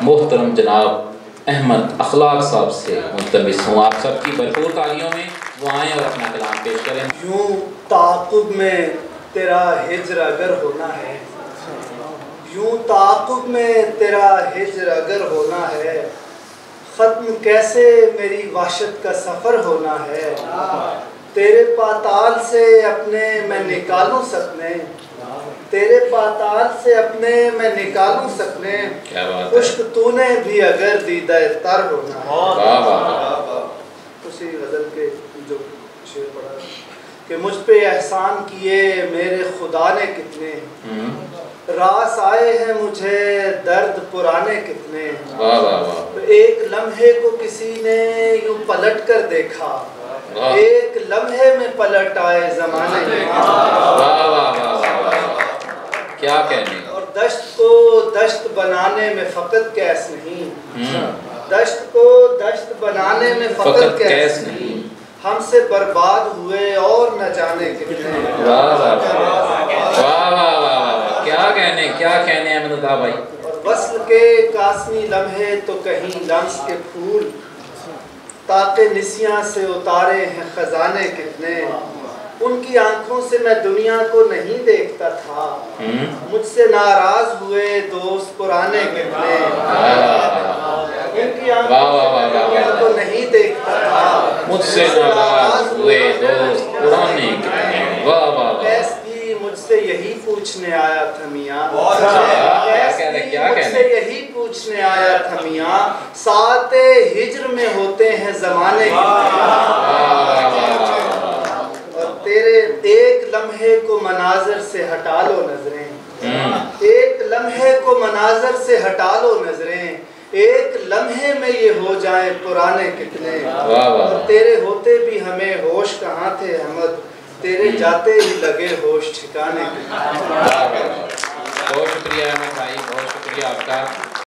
محترم جناب احمد اخلاق صاحب سے ملتمس ہوں آپ سب کی بھرپور تالیوں میں وہ آئیں اور اپنا کلام پیش کریں۔ یوں تعاقب میں تیرا ہجر اگر ہونا ہے، یوں تعاقب میں تیرا ہجر اگر ہونا ہے، ختم کیسے میری وحشت کا سفر ہونا ہے، تیرے پاتال سے اپنے میں نکالوں سکنے، تیرے پاتال سے اپنے میں نکالوں سکنے، عشق تو نے بھی اگر دیدہ تر ہونا ہے۔ اسی غزل کے جو شعر پڑھا کہ مجھ پہ احسان کیے میرے خدا نے کتنے، راس آئے ہیں مجھے درد پرانے کتنے، ایک لمحے کو کسی نے یوں پلٹ کر دیکھا، ایک لمحے میں پلٹ آئے زمانے کیا کہنے، اور دشت کو دشت بنانے میں فقط کیس نہیں، دشت کو دشت بنانے میں فقط کیس نہیں، ہم سے برباد ہوئے اور نہ جانے کتنے۔ کیا کہنے احمد عطا بھائی۔ اور وصل کے قاسمی لمحے تو کہیں لمس کے پھول، طاق نسیاں سے اتارے ہیں خزانے کتنے، ان کی آنکھوں سے میں دنیا کو نہیں دیکھتا تھا، مجھ سے ناراض ہوئے دوست پرانے کتنے، ان کی آنکھوں سے میں دنیا کو نہیں دیکھتا تھا، مجھ سے ناراض ہوئے دوست پرانے کتنے۔ قیس بھی مجھ سے یہی پوچھنے آیا تھا میاں، مجھ سے یہی پوچھنے آیا تھا میاں، ساعت ہجر میں ہوتے ہیں زمانے اور تیرے ایک لمحے کو مناظر سے ہٹا لو نظریں، ایک لمحے کو مناظر سے ہٹا لو نظریں، ایک لمحے میں یہ ہو جائیں پرانے کتنے، اور تیرے ہوتے بھی ہمیں ہوش کہاں تھے احمد، تیرے جاتے ہی لگے ہوش ٹھکانے کتنے۔ بہت شکریہ احمد بھائی، بہت شکریہ آپ کا۔